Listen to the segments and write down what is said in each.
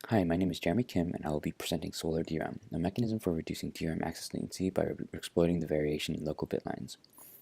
Hi, my name is Jeremy Kim, and I will be presenting Solar-DRAM, a mechanism for reducing DRAM access latency by exploiting the variation in local bit lines.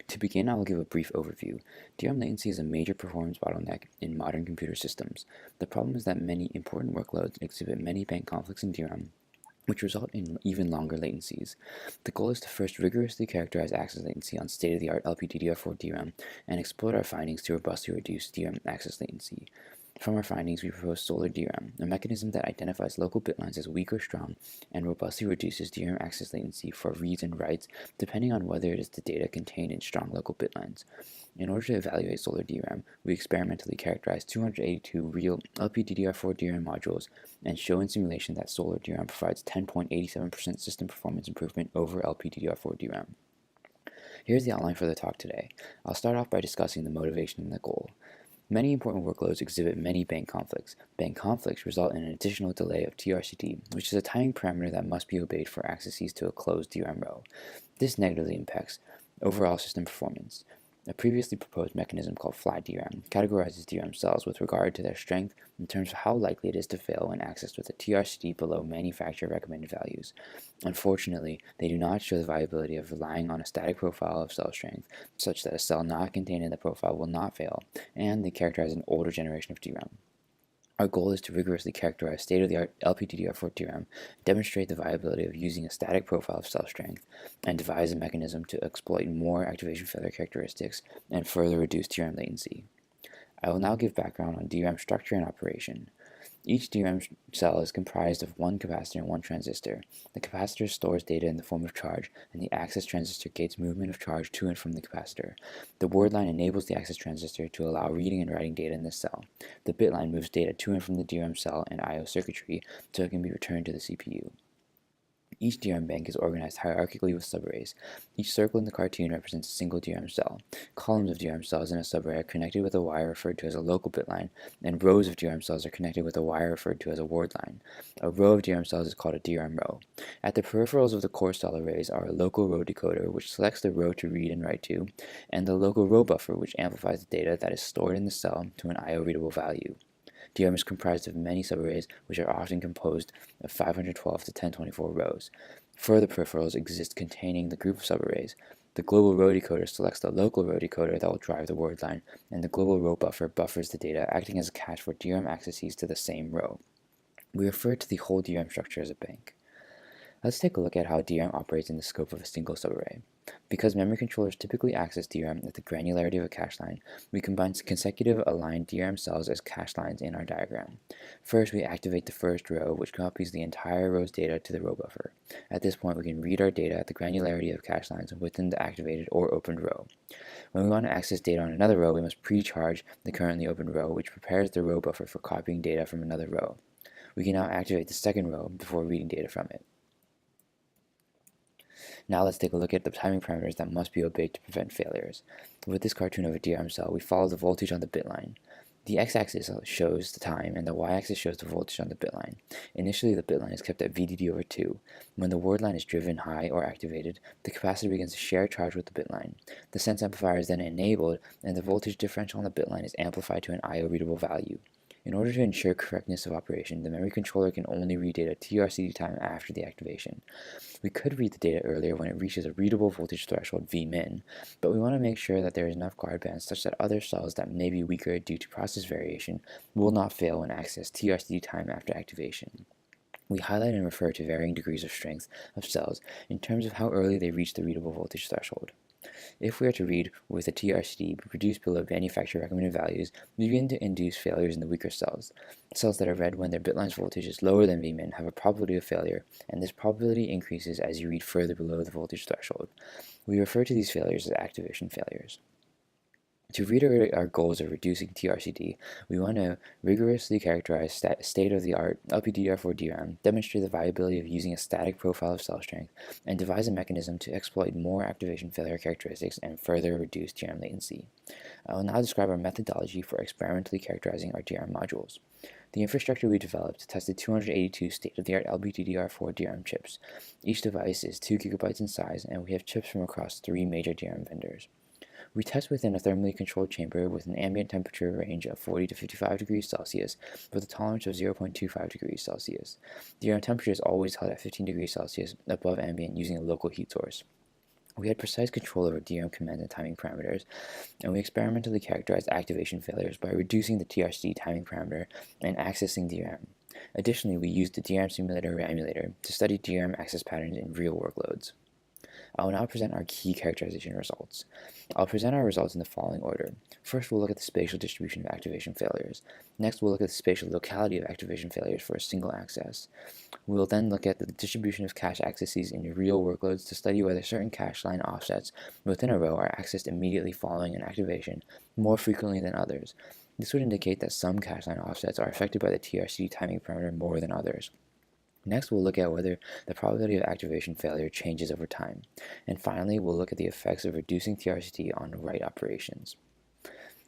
To begin, I will give a brief overview. DRAM latency is a major performance bottleneck in modern computer systems. The problem is that many important workloads exhibit many bank conflicts in DRAM, which result in even longer latencies. The goal is to first rigorously characterize access latency on state-of-the-art LPDDR4 DRAM and exploit our findings to robustly reduce DRAM access latency. From our findings, we propose Solar-DRAM, a mechanism that identifies local bit lines as weak or strong and robustly reduces DRAM access latency for reads and writes depending on whether it is the data contained in strong local bit lines. In order to evaluate Solar-DRAM, we experimentally characterized 282 real LPDDR4 DRAM modules and show in simulation that Solar-DRAM provides 10.87% system performance improvement over LPDDR4 DRAM. Here's the outline for the talk today. I'll start off by discussing the motivation and the goal. Many important workloads exhibit many bank conflicts. Bank conflicts result in an additional delay of TRCD, which is a timing parameter that must be obeyed for accesses to a closed DRAM row. This negatively impacts overall system performance. A previously proposed mechanism called FlyDRAM categorizes DRAM cells with regard to their strength in terms of how likely it is to fail when accessed with a TRCD below manufacturer recommended values. Unfortunately, they do not show the viability of relying on a static profile of cell strength such that a cell not contained in the profile will not fail, and they characterize an older generation of DRAM. Our goal is to rigorously characterize state-of-the-art LPDDR4 DRAM, demonstrate the viability of using a static profile of cell strength, and devise a mechanism to exploit more activation failure characteristics and further reduce DRAM latency. I will now give background on DRAM structure and operation. Each DRAM cell is comprised of one capacitor and one transistor. The capacitor stores data in the form of charge, and the access transistor gates movement of charge to and from the capacitor. The word line enables the access transistor to allow reading and writing data in this cell. The bit line moves data to and from the DRAM cell and I/O circuitry so it can be returned to the CPU. Each DRAM bank is organized hierarchically with subarrays. Each circle in the cartoon represents a single DRAM cell. Columns of DRAM cells in a subarray are connected with a wire referred to as a local bit line, and rows of DRAM cells are connected with a wire referred to as a word line. A row of DRAM cells is called a DRAM row. At the peripherals of the core cell arrays are a local row decoder, which selects the row to read and write to, and the local row buffer, which amplifies the data that is stored in the cell to an I/O readable value. DRAM is comprised of many subarrays, which are often composed of 512 to 1024 rows. Further peripherals exist containing the group of subarrays. The global row decoder selects the local row decoder that will drive the word line, and the global row buffer buffers the data, acting as a cache for DRAM accesses to the same row. We refer to the whole DRAM structure as a bank. Let's take a look at how DRAM operates in the scope of a single subarray. Because memory controllers typically access DRAM at the granularity of a cache line, we combine consecutive aligned DRAM cells as cache lines in our diagram. First, we activate the first row, which copies the entire row's data to the row buffer. At this point, we can read our data at the granularity of cache lines within the activated or opened row. When we want to access data on another row, we must pre-charge the currently opened row, which prepares the row buffer for copying data from another row. We can now activate the second row before reading data from it. Now let's take a look at the timing parameters that must be obeyed to prevent failures. With this cartoon of a DRAM cell, we follow the voltage on the bit line. The x-axis shows the time, and the y-axis shows the voltage on the bit line. Initially, the bit line is kept at VDD/2. When the word line is driven high or activated, the capacitor begins to share charge with the bit line. The sense amplifier is then enabled, and the voltage differential on the bit line is amplified to an I/O readable value. In order to ensure correctness of operation, the memory controller can only read data TRCD time after the activation. We could read the data earlier when it reaches a readable voltage threshold Vmin, but we want to make sure that there is enough guard bands such that other cells that may be weaker due to process variation will not fail when accessed TRCD time after activation. We highlight and refer to varying degrees of strength of cells in terms of how early they reach the readable voltage threshold. If we are to read with a TRCD reduced below manufacturer recommended values, we begin to induce failures in the weaker cells. Cells that are read when their bitline's voltage is lower than Vmin have a probability of failure, and this probability increases as you read further below the voltage threshold. We refer to these failures as activation failures. To reiterate our goals of reducing TRCD, we want to rigorously characterize state-of-the-art LPDDR4 DRAM, demonstrate the viability of using a static profile of cell strength, and devise a mechanism to exploit more activation failure characteristics and further reduce DRAM latency. I will now describe our methodology for experimentally characterizing our DRAM modules. The infrastructure we developed tested 282 state-of-the-art LPDDR4 DRAM chips. Each device is 2 GB in size, and we have chips from across 3 major DRAM vendors. We test within a thermally controlled chamber with an ambient temperature range of 40 to 55 degrees Celsius with a tolerance of 0.25 degrees Celsius. The DRAM temperature is always held at 15 degrees Celsius above ambient using a local heat source. We had precise control over DRAM command and timing parameters, and we experimentally characterized activation failures by reducing the TRC timing parameter and accessing DRAM. Additionally, we used the DRAM simulator or emulator to study DRAM access patterns in real workloads. I will now present our key characterization results. I'll present our results in the following order. First, we'll look at the spatial distribution of activation failures. Next, we'll look at the spatial locality of activation failures for a single access. We will then look at the distribution of cache accesses in real workloads to study whether certain cache line offsets within a row are accessed immediately following an activation more frequently than others. This would indicate that some cache line offsets are affected by the TRC timing parameter more than others. Next, we'll look at whether the probability of activation failure changes over time. And finally, we'll look at the effects of reducing TRCT on write operations.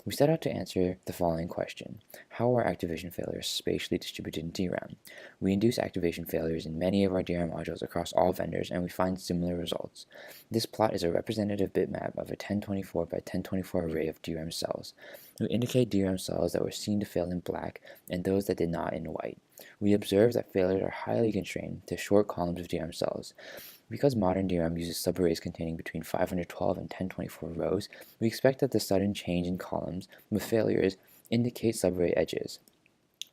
We set out to answer the following question: how are activation failures spatially distributed in DRAM? We induce activation failures in many of our DRAM modules across all vendors, and we find similar results. This plot is a representative bitmap of a 1024 by 1024 array of DRAM cells. We indicate DRAM cells that were seen to fail in black and those that did not in white. We observe that failures are highly constrained to short columns of DRAM cells. Because modern DRAM uses subarrays containing between 512 and 1024 rows, we expect that the sudden change in columns with failures indicates subarray edges.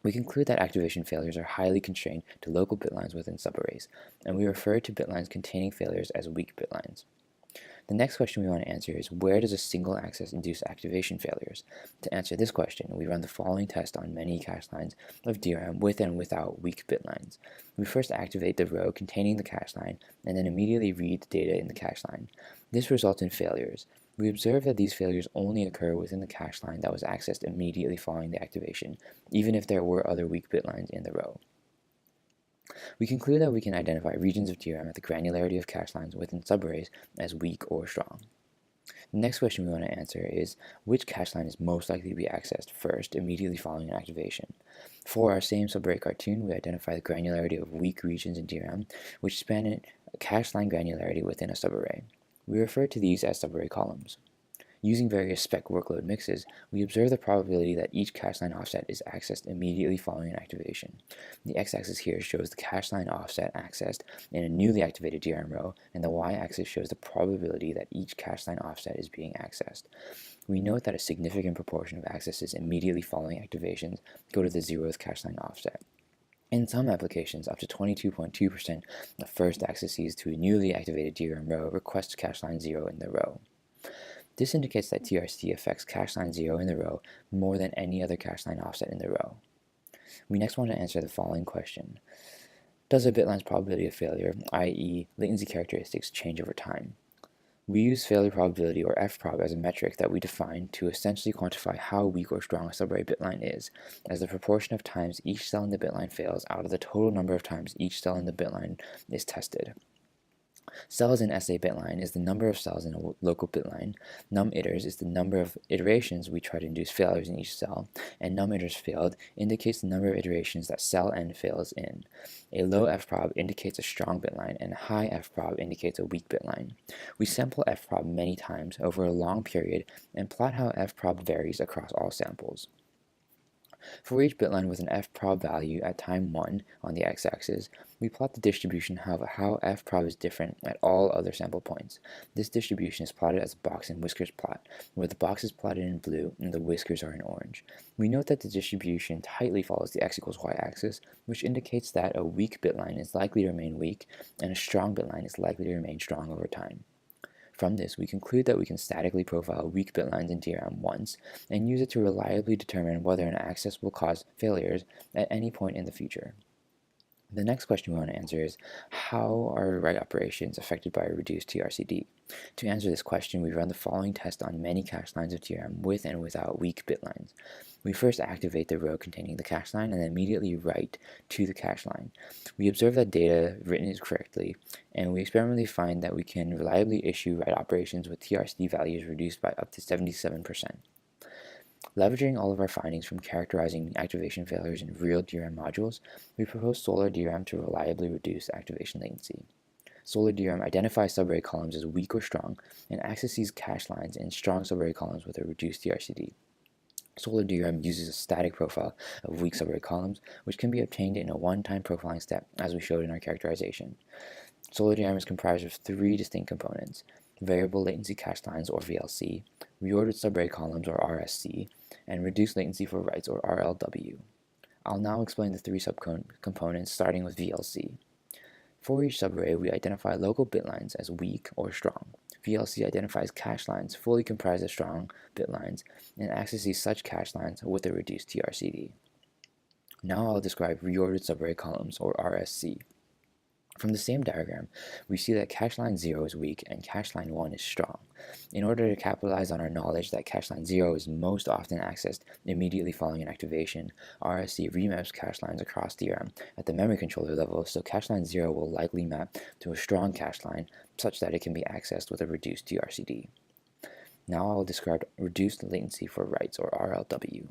We conclude that activation failures are highly constrained to local bitlines within subarrays, and we refer to bitlines containing failures as weak bitlines. The next question we want to answer is, where does a single access induce activation failures? To answer this question, we run the following test on many cache lines of DRAM with and without weak bit lines. We first activate the row containing the cache line and then immediately read the data in the cache line. This results in failures. We observe that these failures only occur within the cache line that was accessed immediately following the activation, even if there were other weak bit lines in the row. We conclude that we can identify regions of DRAM at the granularity of cache lines within subarrays as weak or strong. The next question we want to answer is, which cache line is most likely to be accessed first immediately following an activation? For our same subarray cartoon, we identify the granularity of weak regions in DRAM, which span a cache line granularity within a subarray. We refer to these as subarray columns. Using various spec workload mixes, we observe the probability that each cache line offset is accessed immediately following an activation. The x-axis here shows the cache line offset accessed in a newly activated DRAM row, and the y-axis shows the probability that each cache line offset is being accessed. We note that a significant proportion of accesses immediately following activations go to the 0th cache line offset. In some applications, up to 22.2% of first accesses to a newly activated DRAM row request cache line 0 in the row. This indicates that TRC affects cache line 0 in the row more than any other cache line offset in the row. We next want to answer the following question: does a bitline's probability of failure, i.e. latency characteristics, change over time? We use failure probability, or fprob, as a metric that we define to essentially quantify how weak or strong a subarray bitline is, as the proportion of times each cell in the bitline fails out of the total number of times each cell in the bitline is tested. Cells in SA bitline is the number of cells in a local bitline, num_iters is the number of iterations we try to induce failures in each cell, and num_iters failed indicates the number of iterations that cell n fails in. A low fprob indicates a strong bitline, and a high fprob indicates a weak bitline. We sample fprob many times over a long period and plot how fprob varies across all samples. For each bitline with an fprob value at time 1 on the x-axis, we plot the distribution of how fprob is different at all other sample points. This distribution is plotted as a box and whiskers plot, where the box is plotted in blue and the whiskers are in orange. We note that the distribution tightly follows the x equals y axis, which indicates that a weak bitline is likely to remain weak and a strong bitline is likely to remain strong over time. From this, we conclude that we can statically profile weak bitlines in DRAM once and use it to reliably determine whether an access will cause failures at any point in the future. The next question we want to answer is, how are write operations affected by a reduced TRCD? To answer this question, we run the following test on many cache lines of DRAM with and without weak bitlines. We first activate the row containing the cache line and then immediately write to the cache line. We observe that data written is correctly, and we experimentally find that we can reliably issue write operations with TRCD values reduced by up to 77%. Leveraging all of our findings from characterizing activation failures in real DRAM modules, we propose Solar-DRAM to reliably reduce activation latency. Solar-DRAM identifies subarray columns as weak or strong and accesses cache lines in strong subarray columns with a reduced TRCD. Solar-DRAM uses a static profile of weak subarray columns, which can be obtained in a one-time profiling step, as we showed in our characterization. Solar-DRAM is comprised of three distinct components: variable latency cache lines, or VLC, reordered subarray columns, or RSC, and reduced latency for writes, or RLW. I'll now explain the three subcomponents, starting with VLC. For each subarray, we identify local bitlines as weak or strong. VLC identifies cache lines fully comprised of strong bitlines and accesses such cache lines with a reduced TRCD. Now I'll describe reordered subarray columns, or RSC. From the same diagram, we see that cache line 0 is weak and cache line 1 is strong. In order to capitalize on our knowledge that cache line 0 is most often accessed immediately following an activation, RSC remaps cache lines across DRAM at the memory controller level, so cache line 0 will likely map to a strong cache line such that it can be accessed with a reduced TRCD. Now I will describe reduced latency for writes, or RLW.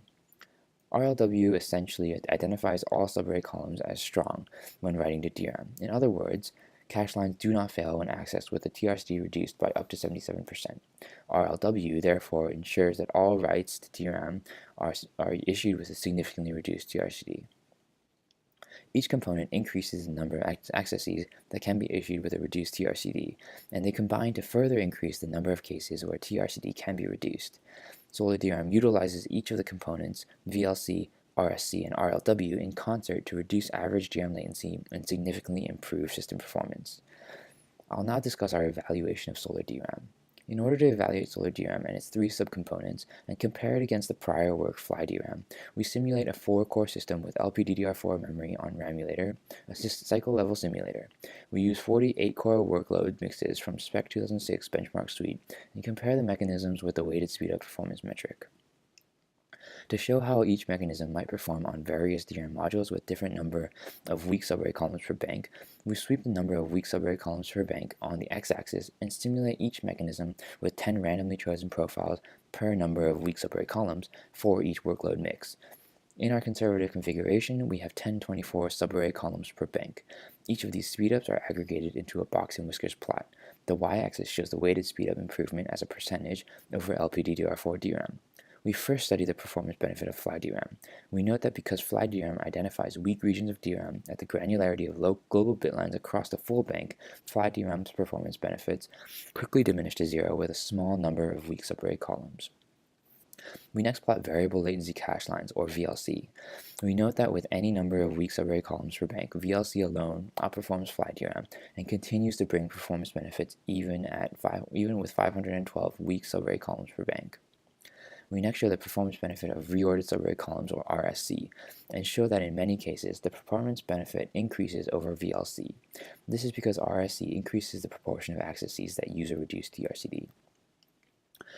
RLW essentially identifies all subarray columns as strong when writing to DRAM. In other words, cache lines do not fail when accessed with the TRCD reduced by up to 77%. RLW therefore ensures that all writes to DRAM are issued with a significantly reduced TRCD. Each component increases the number of accesses that can be issued with a reduced TRCD, and they combine to further increase the number of cases where TRCD can be reduced. Solar-DRAM utilizes each of the components, VLC, RSC, and RLW, in concert to reduce average DRAM latency and significantly improve system performance. I'll now discuss our evaluation of Solar-DRAM. In order to evaluate Solar-DRAM and its three subcomponents and compare it against the prior work FlyDRAM, we simulate a 4-core system with LPDDR4 memory on Ramulator, a cycle-level simulator. We use 48-core workload mixes from Spec 2006 benchmark suite and compare the mechanisms with the weighted speedup performance metric. To show how each mechanism might perform on various DRAM modules with different number of weak subarray columns per bank, we sweep the number of weak subarray columns per bank on the x-axis and stimulate each mechanism with 10 randomly chosen profiles per number of weak subarray columns for each workload mix. In our conservative configuration, we have 1024 subarray columns per bank. Each of these speedups are aggregated into a box and whiskers plot. The y-axis shows the weighted speedup improvement as a percentage over LPDDR4 DRAM. We first study the performance benefit of FlyDRAM. We note that because FlyDRAM identifies weak regions of DRAM at the granularity of low global bitlines across the full bank, FlyDRAM's performance benefits quickly diminish to 0 with a small number of weak subarray columns. We next plot variable latency cache lines, or VLC. We note that with any number of weak subarray columns per bank, VLC alone outperforms FlyDRAM and continues to bring performance benefits even with 512 weak subarray columns per bank. We next show the performance benefit of reordered subarray columns, or RSC, and show that in many cases the performance benefit increases over VLC. This is because RSC increases the proportion of accesses that use a reduced TRCD.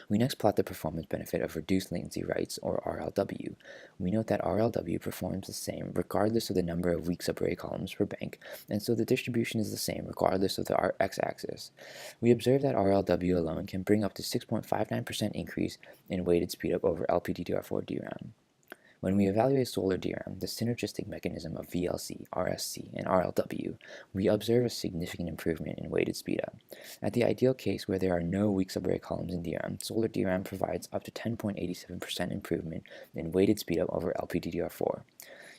We next plot the performance benefit of reduced latency writes, or RLW. We note that RLW performs the same regardless of the number of weak subarray columns per bank, and so the distribution is the same regardless of the x-axis. We observe that RLW alone can bring up to 6.59% increase in weighted speedup over LPDDR4 DRAM. When we evaluate Solar-DRAM, the synergistic mechanism of VLC, RSC, and RLW, we observe a significant improvement in weighted speedup. At the ideal case where there are no weak subarray columns in DRAM, Solar-DRAM provides up to 10.87% improvement in weighted speedup over LPDDR4.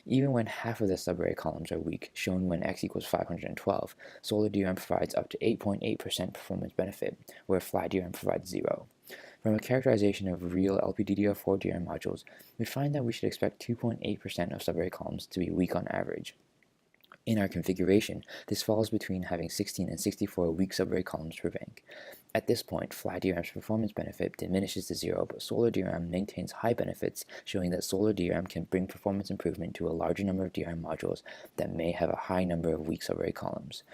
Even when half of the subarray columns are weak, shown when x equals 512, Solar-DRAM provides up to 8.8% performance benefit, where FlyDRAM provides 0. From a characterization of real LPDDR4 DRAM modules, we find that we should expect 2.8% of subarray columns to be weak on average. In our configuration, this falls between having 16 and 64 weak subarray columns per bank. At this point, FlyDRAM's performance benefit diminishes to 0, but Solar-DRAM maintains high benefits, showing that Solar-DRAM can bring performance improvement to a larger number of DRAM modules that may have a high number of weak subarray columns.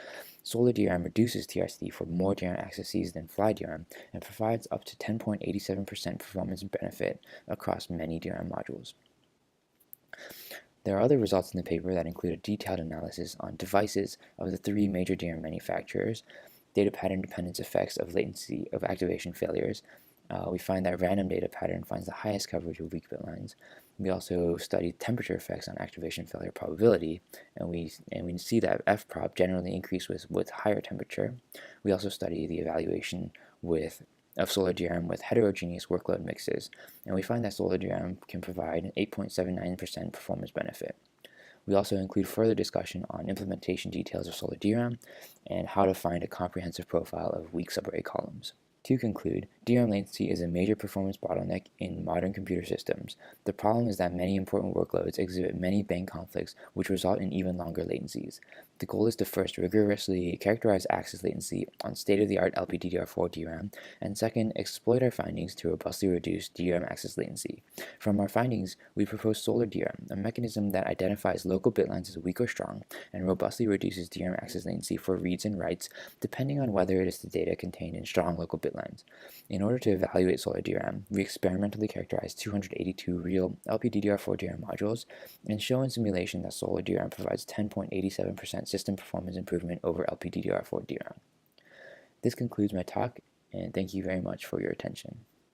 Solar-DRAM reduces TRCD for more DRAM accesses than FlyDRAM and provides up to 10.87% performance benefit across many DRAM modules. There are other results in the paper that include a detailed analysis on devices of the 3 major DRAM manufacturers, data pattern dependence effects of latency of activation failures, we find that random data pattern finds the highest coverage of weak bit lines. We also study temperature effects on activation failure probability, and we see that FPROB generally increase with higher temperature. We also study the evaluation of Solar-DRAM with heterogeneous workload mixes, and we find that Solar-DRAM can provide an 8.79% performance benefit. We also include further discussion on implementation details of Solar-DRAM and how to find a comprehensive profile of weak subarray columns. To conclude, DRAM latency is a major performance bottleneck in modern computer systems. The problem is that many important workloads exhibit many bank conflicts which result in even longer latencies. The goal is to first rigorously characterize access latency on state-of-the-art LPDDR4 DRAM, and second, exploit our findings to robustly reduce DRAM access latency. From our findings, we propose Solar-DRAM, a mechanism that identifies local bit lines as weak or strong and robustly reduces DRAM access latency for reads and writes depending on whether it is the data contained in strong local bit lines. In order to evaluate Solar-DRAM, we experimentally characterized 282 real LPDDR4 DRAM modules and show in simulation that Solar-DRAM provides 10.87% system performance improvement over LPDDR4 DRAM. This concludes my talk, and thank you very much for your attention.